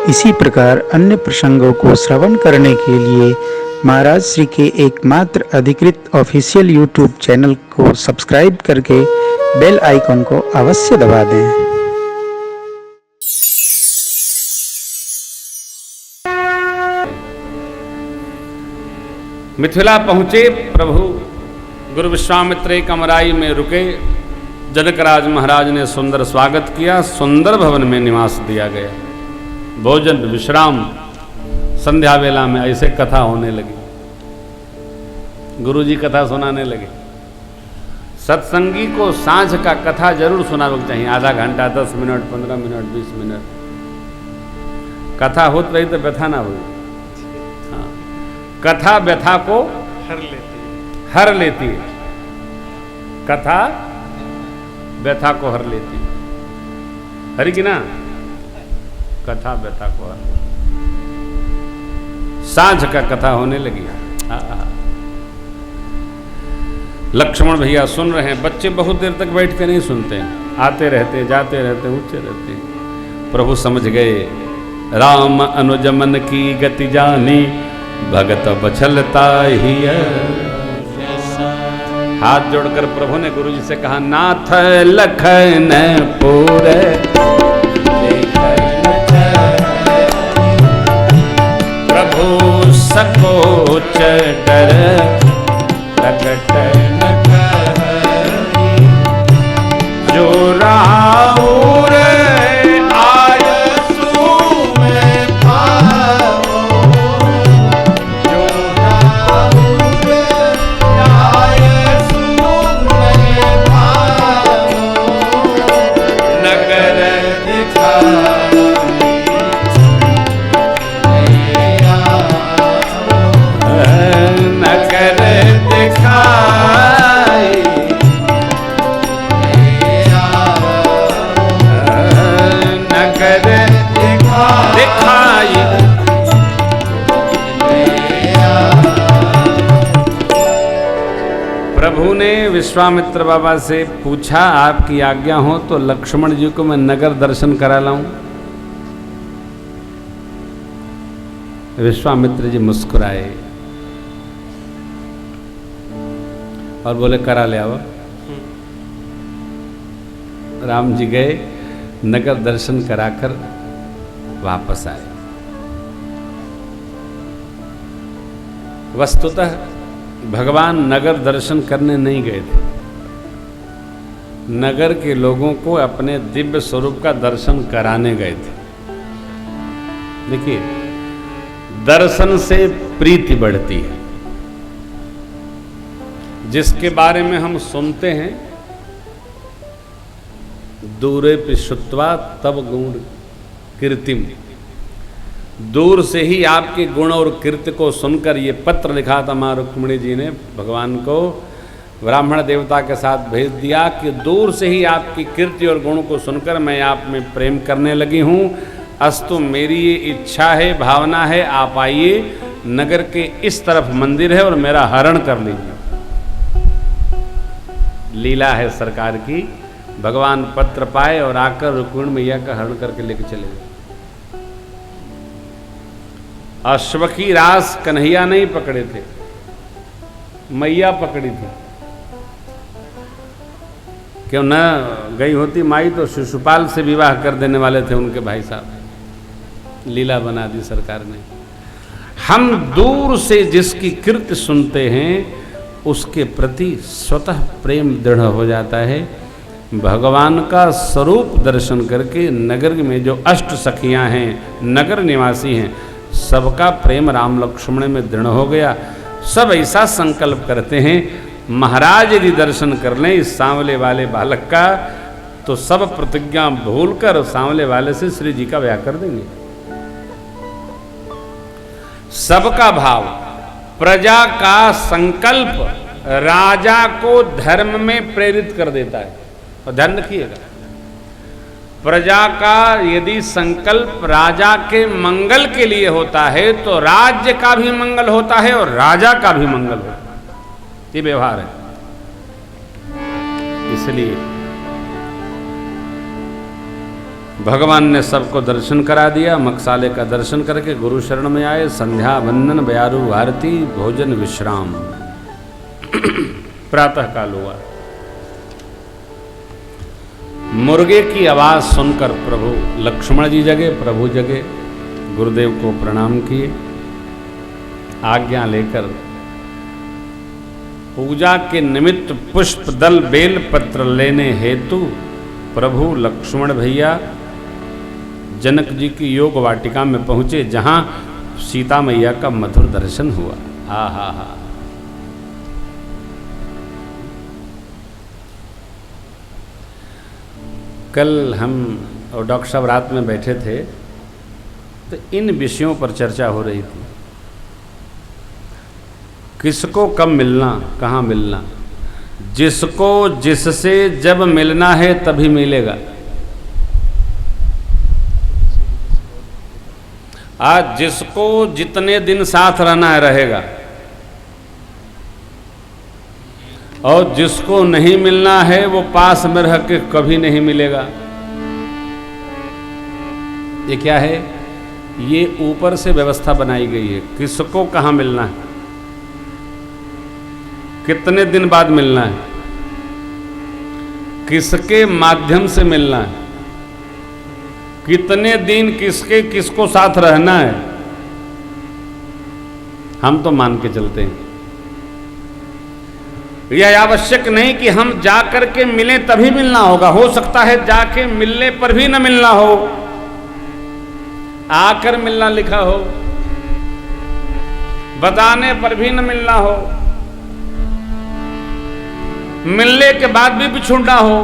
इसी प्रकार अन्य प्रसंगों को श्रवण करने के लिए महाराज श्री के एकमात्र अधिकृत ऑफिशियल यूट्यूब चैनल को सब्सक्राइब करके बेल आइकन को अवश्य दबा दें। मिथिला पहुँचे प्रभु गुरु विश्वामित्र कमराई में रुके। जनकराज महाराज ने सुंदर स्वागत किया। सुंदर भवन में निवास दिया गया। भोजन विश्राम संध्या वेला में ऐसे कथा होने लगी। गुरुजी कथा सुनाने लगे। सत्संगी को सांझ का कथा जरूर सुनाना चाहिए। आधा घंटा, 10 मिनट, 15 मिनट, 20 मिनट कथा होती रही तो व्यथा ना हुई। हाँ, कथा व्यथा को हर लेती है। कथा व्यथा को हर लेती है। हरी की ना? कथा व्यथा को हर लेती। सांझ का कथा होने लगी। लक्ष्मण भैया सुन रहे हैं। बच्चे बहुत देर तक बैठ के नहीं सुनते हैं, आते रहते, जाते रहते, ऊंचे रहते। प्रभु समझ गए। राम अनुज मन की गति जानी, भगत बछलता ही है। हाथ जोड़कर प्रभु ने गुरु जी से कहा, नाथ लखन पूरे प्रभु सकोच डर प्रकट जो राउर आयसु में पावो, जो राउर आयसु में पावो, नगर दिखाई नगर दिखाई नगर दिखाई। प्रभु ने विश्वामित्र बाबा से पूछा, आपकी आज्ञा हो तो लक्ष्मण जी को मैं नगर दर्शन करा लाऊं? विश्वामित्र जी मुस्कुराए और बोले, करा ले आओ। राम जी गए, नगर दर्शन कराकर वापस आए। वस्तुतः भगवान नगर दर्शन करने नहीं गए थे। नगर के लोगों को अपने दिव्य स्वरूप का दर्शन कराने गए थे। देखिए, दर्शन से प्रीति बढ़ती है। जिसके बारे में हम सुनते हैं, दूरे पिशुत्वा तब गुण कीर्तिम, दूर से ही आपके गुण और कीर्ति को सुनकर ये पत्र लिखा था मां रुक्मिणी जी ने भगवान को। ब्राह्मण देवता के साथ भेज दिया कि दूर से ही आपकी कीर्ति और गुण को सुनकर मैं आप में प्रेम करने लगी हूँ। अस्तु मेरी ये इच्छा है, भावना है, आप आइए, नगर के इस तरफ मंदिर है और मेरा हरण कर लीजिए। लीला है सरकार की। भगवान पत्र पाए और आकर रुक्मिणी मैया का हरण करके लेके चले गए। अश्व की रास कन्हैया नहीं पकड़े थे, मैया पकड़ी थी। क्यों न गई होती माई तो शिशुपाल से विवाह कर देने वाले थे उनके भाई साहब। लीला बना दी सरकार ने। हम दूर से जिसकी कीर्ति सुनते हैं उसके प्रति स्वतः प्रेम दृढ़ हो जाता है। भगवान का स्वरूप दर्शन करके नगर में जो अष्ट सखियां हैं, नगर निवासी हैं, सबका प्रेम राम लक्ष्मण में दृढ़ हो गया। सब ऐसा संकल्प करते हैं, महाराज यदि दर्शन कर लें इस सांवले वाले बालक का तो सब प्रतिज्ञा भूलकर सांवले वाले से श्री जी का ब्याह कर देंगे। सबका भाव, प्रजा का संकल्प राजा को धर्म में प्रेरित कर देता है। और ध्यान रखिएगा, प्रजा का यदि संकल्प राजा के मंगल के लिए होता है तो राज्य का भी मंगल होता है और राजा का भी मंगल होता है। ये व्यवहार है। इसलिए भगवान ने सबको दर्शन करा दिया। मकसाले का दर्शन करके गुरु शरण में आए। संध्या वंदन बयारू आरती भोजन विश्राम। प्रातः काल हुआ। मुर्गे की आवाज सुनकर प्रभु लक्ष्मण जी जगे, प्रभु जगे, गुरुदेव को प्रणाम किए, आज्ञा लेकर पूजा के निमित्त पुष्प दल बेल पत्र लेने हेतु प्रभु लक्ष्मण भैया जनक जी की योग वाटिका में पहुंचे, जहां सीता मैया का मधुर दर्शन हुआ। हा। कल हम और डॉक्टर साहब रात में बैठे थे तो इन विषयों पर चर्चा हो रही थी। किसको कब मिलना, कहाँ मिलना, जिसको जिससे जब मिलना है तभी मिलेगा। आज जिसको जितने दिन साथ रहना है रहेगा, और जिसको नहीं मिलना है वो पास में रह के कभी नहीं मिलेगा। ये क्या है? ये ऊपर से व्यवस्था बनाई गई है। किसको कहाँ मिलना है, कितने दिन बाद मिलना है, किसके माध्यम से मिलना है, कितने दिन किसके किसको साथ रहना है, हम तो मान के चलते हैं। यह आवश्यक नहीं कि हम जाकर के मिलें तभी मिलना होगा। हो सकता है जाके मिलने पर भी न मिलना हो, आकर मिलना लिखा हो, बताने पर भी न मिलना हो, मिलने के बाद भी बिछुड़ना हो।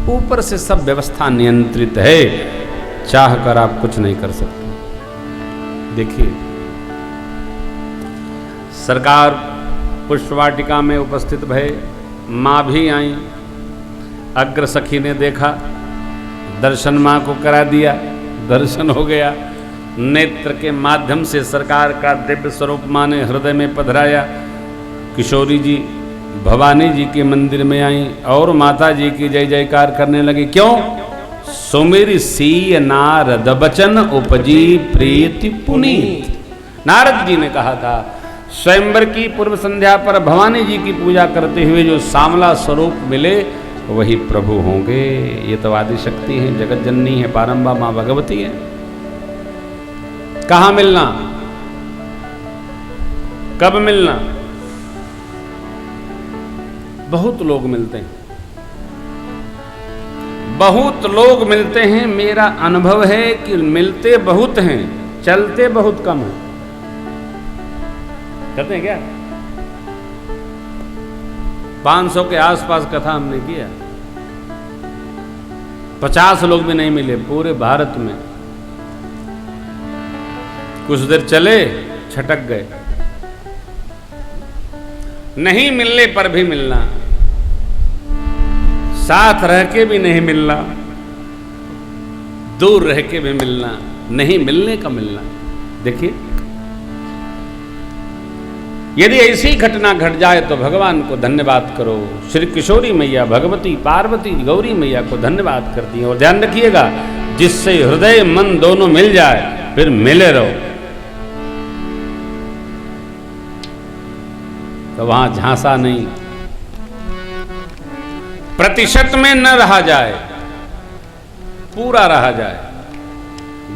ऊपर से सब व्यवस्था नियंत्रित है, चाह कर आप कुछ नहीं कर सकते। देखिए, सरकार पुष्पवाटिका में उपस्थित भय, माँ भी आई, अग्र सखी ने देखा, दर्शन माँ को करा दिया, दर्शन हो गया। नेत्र के माध्यम से सरकार का दिव्य स्वरूप माँ ने हृदय में पधराया। किशोरी जी भवानी जी के मंदिर में आई और माता जी की जय जयकार करने लगी। क्यों? सुमिर सीय नारद बचन उपजी प्रीति पुनीत। नारद जी ने कहा था स्वयंवर की पूर्व संध्या पर भवानी जी की पूजा करते हुए जो सामला स्वरूप मिले वही प्रभु होंगे। ये तो आदि शक्ति है, जगत जननी है, पारंबा मां भगवती है। कहाँ मिलना, कब मिलना? बहुत लोग मिलते हैं, बहुत लोग मिलते हैं। मेरा अनुभव है कि मिलते बहुत हैं, चलते बहुत कम हैं। कहते हैं क्या? 500 के आसपास कथा हमने किया, 50 लोग भी नहीं मिले पूरे भारत में। कुछ देर चले, छटक गए। नहीं मिलने पर भी मिलना, साथ रह के भी नहीं मिलना, दूर रह के भी मिलना, नहीं मिलने का मिलना। देखिए, यदि ऐसी घटना घट जाए तो भगवान को धन्यवाद करो। श्री किशोरी मैया भगवती पार्वती गौरी मैया को धन्यवाद करती हैं। और ध्यान रखिएगा, जिससे हृदय मन दोनों मिल जाए फिर मिले रहो, तो वहां झांसा नहीं। प्रतिशत में न रहा जाए, पूरा रहा जाए।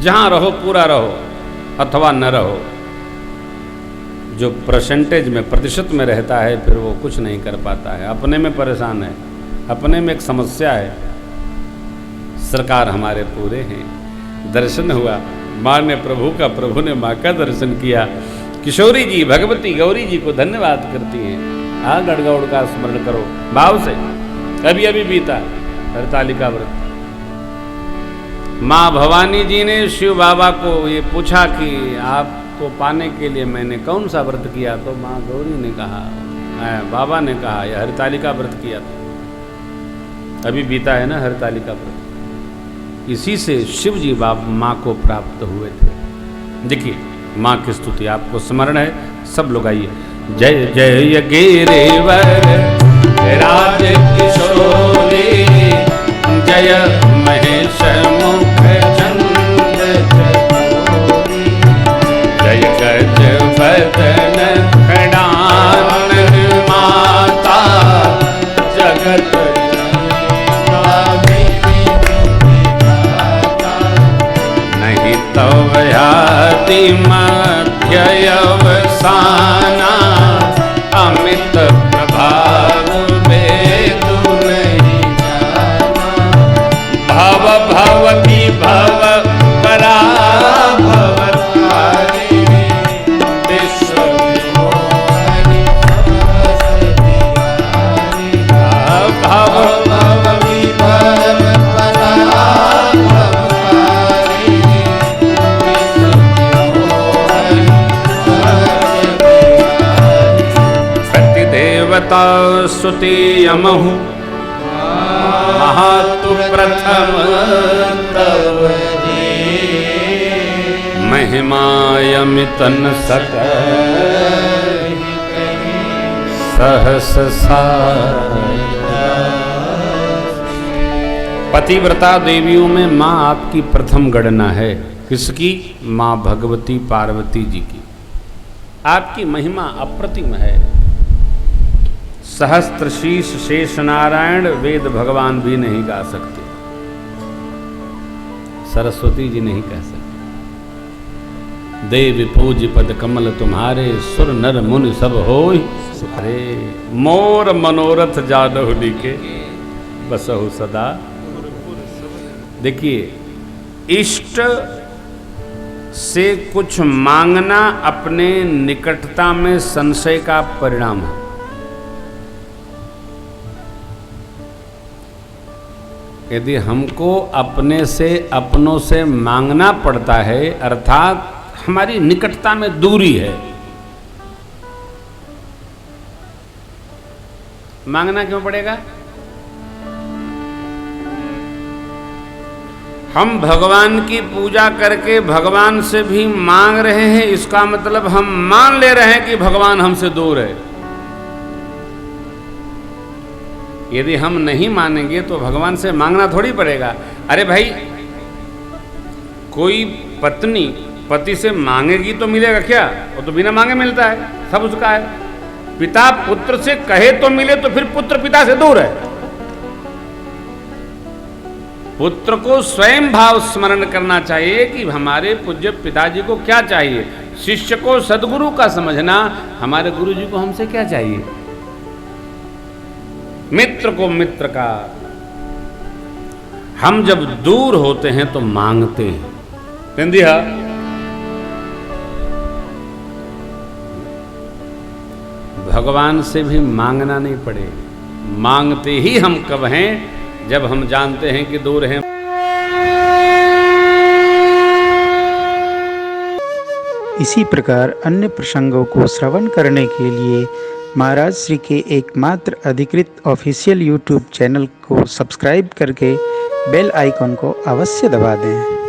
जहां रहो पूरा रहो, अथवा न रहो। जो परसेंटेज में, प्रतिशत में रहता है फिर वो कुछ नहीं कर पाता है, अपने में परेशान है, अपने में एक समस्या है। सरकार हमारे पूरे हैं। दर्शन हुआ, माँ ने प्रभु का, प्रभु ने माँ का दर्शन किया। किशोरी जी भगवती गौरी जी को धन्यवाद करती हैं। गड़गौड़ का स्मरण करो भाव से। अभी अभी बीता हरतालिका व्रत। माँ भवानी जी ने शिव बाबा को ये पूछा कि आपको पाने के लिए मैंने कौन सा व्रत किया, तो माँ गौरी ने कहा, बाबा ने कहा यह हरतालिका व्रत किया था। अभी बीता है ना हरतालिका व्रत। इसी से शिव जी माँ को प्राप्त हुए थे। देखिए माँ की स्तुति आपको स्मरण है, सब लोग आइए। जय जय गिरिवर राज किशोरी, जय महेश मुख चंद चकोरी, जय गज बदन खड़ान माता जगत नहीं तव याति मध्यवसाना, अमित प्रभाव वेदु नहीं जाना, भव भवती भव परा भवतारिणी, विश्व विमोहिनी भव भवती भव परा भवतारिणी, विश्व विमोहिनी प्रतिदेवता सुते यमहु, महातु प्रथम तव महिमायमितन सकल सहस पतिव्रता देवियों में माँ आपकी प्रथम गणना है। किसकी? माँ भगवती पार्वती जी की। आपकी महिमा अप्रतिम है। सहस्त्र शीश शेष नारायण वेद भगवान भी नहीं गा सकते, सरस्वती जी नहीं कह सकते। देव पूज पद कमल तुम्हारे, सुर नर मुनि सब होय अरे, मोर मनोरथ जादव लिखे बसहु सदा। देखिए, इष्ट से कुछ मांगना अपने निकटता में संशय का परिणाम है। यदि हमको अपने से अपनों से मांगना पड़ता है, अर्थात हमारी निकटता में दूरी है, मांगना क्यों पड़ेगा? हम भगवान की पूजा करके भगवान से भी मांग रहे हैं, इसका मतलब हम मान ले रहे हैं कि भगवान हमसे दूर है। यदि हम नहीं मानेंगे तो भगवान से मांगना थोड़ी पड़ेगा। अरे भाई, कोई पत्नी पति से मांगेगी तो मिलेगा क्या? वो तो बिना मांगे मिलता है, सब उसका है। पिता पुत्र से कहे तो मिले, तो फिर पुत्र पिता से दूर है। पुत्र को स्वयं भाव स्मरण करना चाहिए कि हमारे पूज्य पिताजी को क्या चाहिए। शिष्य को सदगुरु का समझना, हमारे गुरु जी को हमसे क्या चाहिए। मित्र को मित्र का। हम जब दूर होते हैं तो मांगते हैं। पेंदिया भगवान से भी मांगना नहीं पड़े, मांगते ही हम कब हैं? जब हम जानते हैं कि दूर हैं। इसी प्रकार अन्य प्रसंगों को श्रवण करने के लिए महाराज श्री के एकमात्र अधिकृत ऑफिशियल यूट्यूब चैनल को सब्सक्राइब करके बेल आइकन को अवश्य दबा दें।